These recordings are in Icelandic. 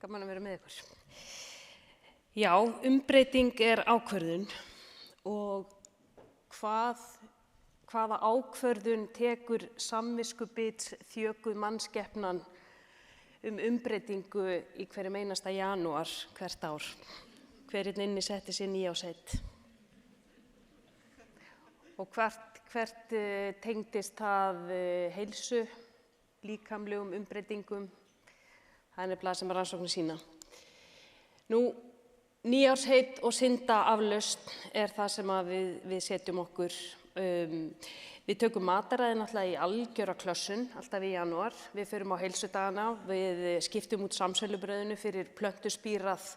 Gaman að vera með ykkur. Já, umbreyting ákvörðun og hvaða ákvörðun tekur samviskubits þjökuð mannskepnan umbreytingu í hverjum einasta janúar hvert ár. Hverinn inni setti sér nýársheit. Og hvert tengdist það heilsu, líkamlegum umbreytingum. Það er nefnilega sem rannsóknir sýna. Nú, nýársheit og syndaaflausn það sem við setjum okkur. Við tökum mataræði náttúrulega í algjöra klössun, alltaf í janúar. Við förum á heilsudagana, við skiptum út samsölubrauðinu fyrir plöntuspírað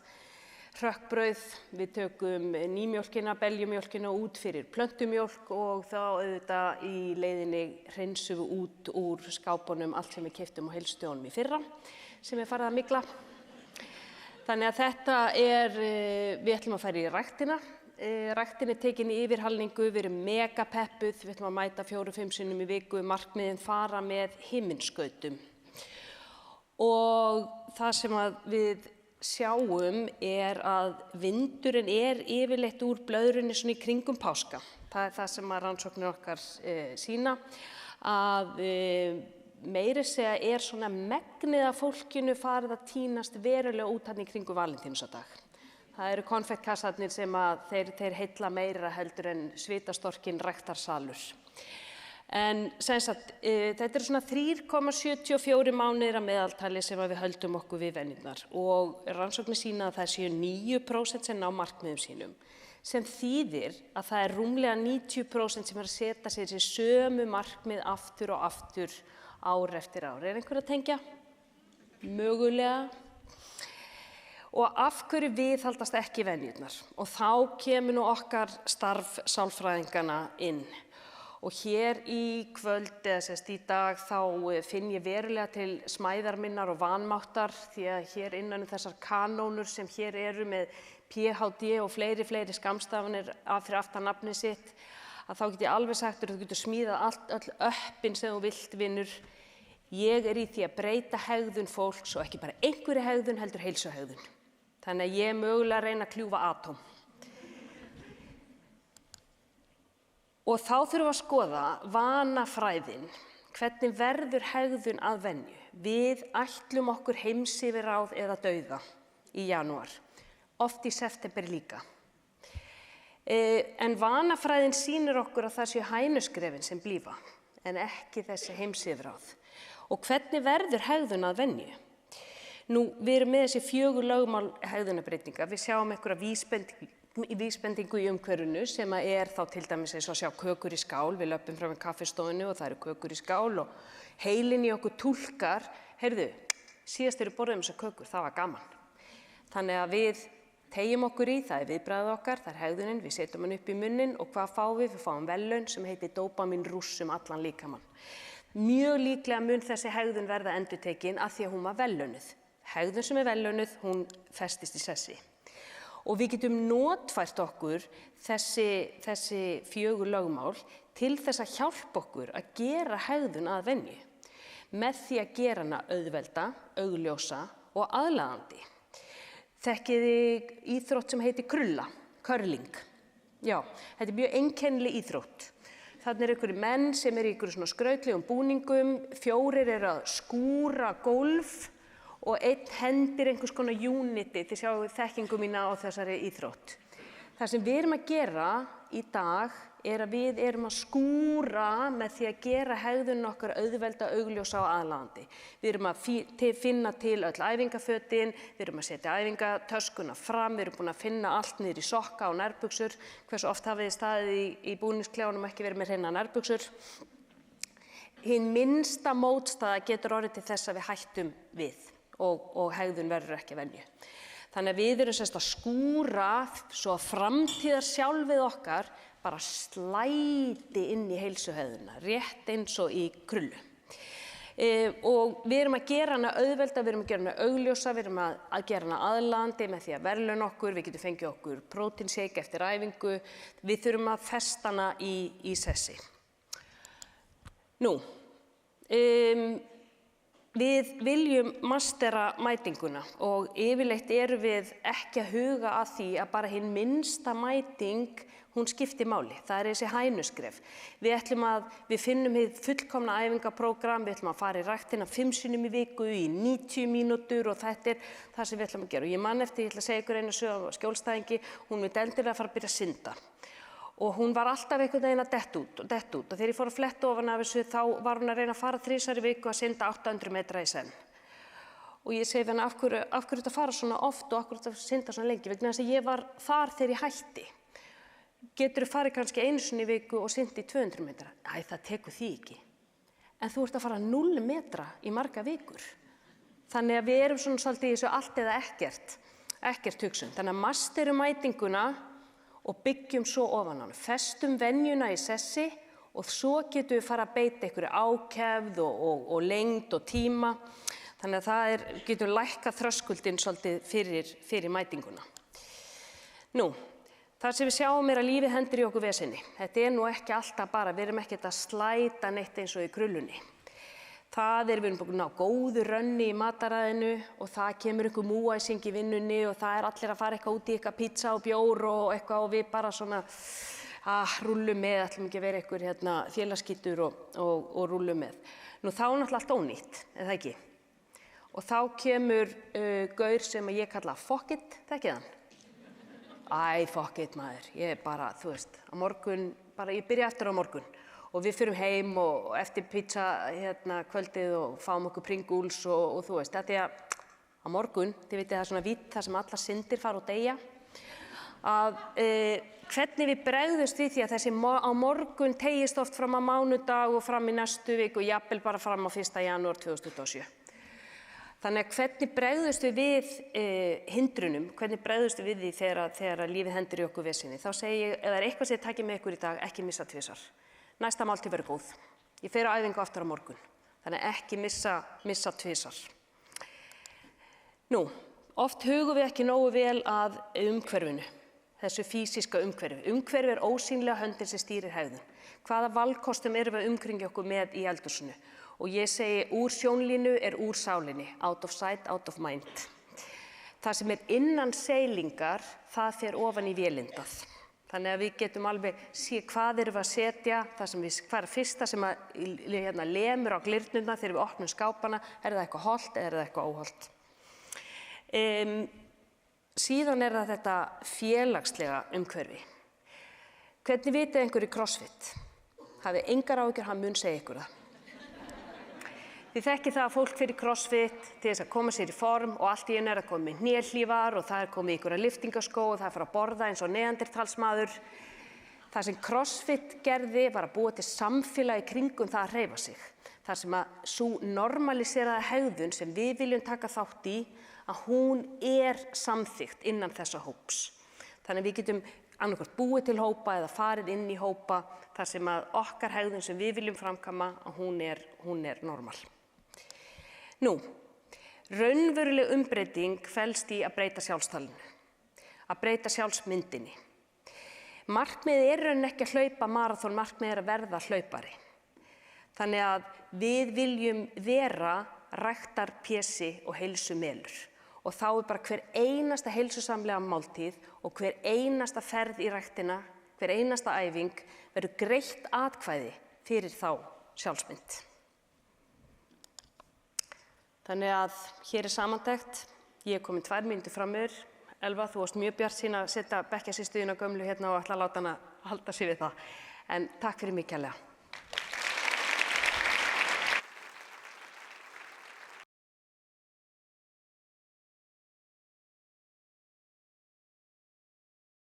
hrökkbrauð. Við tökum nýmjólkina, beljumjólkina út fyrir plöntumjólk og þá auðvitað í leiðinni hreinsum við út úr skápunum allt sem við keyptum á heilsudögunum í fyrra, sem farið að mygla. Þannig að þetta við ætlum að fara í ræktina. Ræktin tekin í yfirhalningu, við erum megapeppuð, við ætlum að mæta 4-5 sinnum í viku, markmiðin fara með himinskautum. Og það sem við sjáum að vindurinn yfirleitt úr blöðrunni svona í kringum páska. Það það sem rannsóknir okkar sýna, að meira segja svona megnið af fólkinu farið að tínast verulega út hann í kringum valentínusardag. Það eru konfektkassarnir sem þeir heilla meira heldur en svitastorkinn ræktarsalur. En þetta svona 3,74 mánuðir að meðaltali sem við höldum okkur við venjurnar og rannsóknir sýna að það séu 9% sem ná markmiðum sínum, sem þýðir að það rúmlega 90% sem að setja sér þessi sömu markmið aftur og aftur ár eftir ár. Einhver að tengja? Mögulega. Og af hverju viðhaldast ekki venjurnar? Og þá kemur nú okkar starf sálfræðinganna inn. Og hér í kvöld, eða í dag, þá finn ég verulega til smæðar minnar og vanmáttar því að hér innan þessar kanónur sem hér eru með PhD og fleiri skammstafanir fyrir aftan nafnið sitt, að þá get ég alveg sagt að þú getur smíðað öll öppin sem þú vilt, vinur. Ég í því að breyta hegðun fólks og ekki bara einhverri hegðun heldur heilsuhegðun. Þannig að ég mögulega reyna að kljúfa atóm. Og þá þurfum við að skoða vanafræðin, hvernig verður hegðun að venju. Við ætlum okkur heimsyfirráð eða dauða í janúar, oft í september líka. En vanafræðin sýnir okkur að það séu hænuskrefin sem blífa, en ekki þessi heimsyfirráð. Og hvernig verður hegðun að venju? Nú, við erum með þessi 4 lögmál hegðunarbreytinga. Við sjáum einhverja vísbendingu í umhverfinu sem þá til dæmis eins og að sjá kökur í skál. Við löpum fram í kaffistofunu og það eru kökur í skál og heilinn í okkur túlkar. Heyrðu, síðast borðum þessar kökur, það var gaman. Þannig að við teygjum okkur í, það viðbragðið okkar, það hegðunin, við setjum hann upp í munnin og hvað fáum við? Við fáum verðlaun sem heitir dópamínrúss allan líkamann. Mjög líklega mun þessi hegðun verða endurtekin af því að hún var verðlaunuð. Hegðun sem verðlaunuð, hún festist í sessi. Og við getum notfært okkur þessi 4 lögmál til þess að hjálpa okkur að gera hegðun að venju. Með því að gera hana auðvelda, augljósa og aðlaðandi. Þekkið þið íþrótt sem heitir krulla, curling. Já, þetta mjög einkennileg íþrótt. Þarna einhverjir menn sem í einhverjum svona skrautlegum búningum, 4 að skúra gólf og einn hendir einhvers konar uniti, þið sjáu þekkingu mína á þessari íþrótt. Það sem við erum að gera í dag að við erum að skúra með því að gera hegðun okkar auðvelda, augljósa og aðlaðandi. Við erum að finna til öll æfingafötin, við erum að setja æfingatöskuna fram, við erum búin að finna allt niður í sokka og nærbuxur. Hversu oft hafið þið staðið í búningsklefanum ekki verið með hreina nærbuxur? Hin minnsta mótstaða getur orðið til þess að við hættum við. Og hegðun verður ekki að venju. Þannig að við erum að skúra svo að framtíðar sjálfið okkar bara slæti inn í heilsuhegðuna, rétt eins og í krullu. Og við erum að gera hana auðvelda, við erum að gera hana augljósa, við erum að gera hana aðlaðandi með því að verðlauna okkur, við getum fengið okkur prótínshake eftir æfingu, við þurfum að festa hana í sessi. Nú, Við viljum mastera mætinguna og yfirleitt erum við ekki að huga að því að bara hin minnsta mæting, hún skiptir máli. Það þessi hænuskref. Við finnum hið fullkomna æfingaprógram, við ætlum að fara í ræktina 5 sinnum í viku í 90 mínútur og þetta það sem við ætlum að gera. Og ég man eftir, ég ætla að segja ykkur eina sögu af skjólstæðingi, hún myndi endilega að fara að byrja að synda. Og hún var alltaf einhvern veginn að detta út og þegar ég fór að fletta ofan af þessu þá var hún að reyna að fara 3 sinnum í viku að synda 800 metra í senn. Og ég segi henni af hverju þetta fara svona oft og af hverju þetta synda svona lengi, vegna þess að ég var þar þegar ég hætti. Geturðu farið kannski 1 sinni í viku og synt í 200 metra? Æ, það tekur því ekki. En þú ert að fara 0 metra í marga vikur. Þannig að við erum svona svolítið í þessu allt eða ekkert hugsun. Þannig að masterum mætinguna og byggjum svo ofan á hana. Festum venjuna í sessi og svo getum við fara að beita einhverju ákefð og lengd og tíma. Þannig að það getur lækkað þröskuldinn svolítið fyrir mætinguna. Nú, það sem við sjáum að lífið hendir í okkur vesenni. Þetta nú ekki alltaf bara, við erum ekkert að slæta neitt eins og í krullunni. Við erum búin að ná góðu rönni í mataræðinu og það kemur einhver múæsing í vinnunni og það allir að fara eitthvað út í eitthvað pizza og bjór og eitthvað og við bara svona rúllum með, ætlum ekki að vera einhver félagsskítur og rúllum með. Nú þá náttúrulega allt ónýtt, eða ekki? Og þá kemur gaur sem ég kalla fuck it, þekkið hann? Æ, fuck it maður, ég bara, þú veist, á morgun, ég byrja eftir á morgun. Og við fyrum heim og eftir pizza kvöldið og fáum okkur Pringles og þú veist, þetta á morgun, þið vitið það svona vítt þar sem allar syndir fara og deyja, að hvernig við bregðumst við því að þessi á morgun teygist oft fram á mánudag og fram í næstu viku og jafnvel bara fram á 1. janúar 2027. Þannig að hvernig bregðumst við hindrunum, hvernig bregðumst við því þegar lífið hendir í okkur vesinni, þá segi ég, ef það eitthvað sem ég taki með ykkur í dag, ekki missa tvisvar. Næsta máltíð verður góð. Ég fer á æfingu aftur á morgun. Þannig ekki missa tvisvar. Nú, oft hugum við ekki nógu vel að umhverfinu, þessu físíska umhverfi. Umhverfi ósýnilega höndin sem stýrir hegðun. Hvaða valkostum erum við umkringi okkur með í eldhúsinu? Og ég segi, úr sjónlínu úr sálinni. Out of sight, out of mind. Það sem innan seilingar, það fer ofan í vélindað. Þannig að við getum alveg séð hvað erum við að setja, hvað fyrsta sem lemur á glyrnuna þegar við opnum skápana, það eitthvað hollt eða það eitthvað óhollt. Síðan það þetta félagslega umhverfi. Hvernig vitið einhverju CrossFit? Hafið engar áhyggjur, hann mun segja ykkur það. Þið þekkið það að fólk fyrir CrossFit til þess að koma sér í form og allt í einu að koma með hnélífar og það komið í einhverja lyftingaskó og það að borða eins og neandertalsmaður. Það sem CrossFit gerði var að búa til samfélagi kringum það að hreyfa sig. Það sem að sú normaliseraða hegðun sem við viljum taka þátt í, að hún samþykkt innan þessa hóps. Þannig að við getum annaðhvort búið til hópa eða farið inn í hópa þar sem að okkar hegðun sem við viljum framkvæma, að hún normal. Nú, raunveruleg umbreyting felst í að breyta sjálfstalinu, að breyta sjálfsmyndinni. Markmiðið rauninni ekki að hlaupa maraþon, markmiðið að verða hlaupari. Þannig að við viljum vera ræktarpési og heilsumelur. Og þá bara hver einasta heilsusamlega máltíð og hver einasta ferð í ræktina, hver einasta æfing verður greitt atkvæði fyrir þá sjálfsmynd. Þannig að hér samantekt, ég komin 2 mínútur fram yfir. Elva, þú varst mjög bjartsýn að setja bekkjarsystur þína gömlu hérna og ætla að láta hana halda sig við það. En takk fyrir mig kærlega.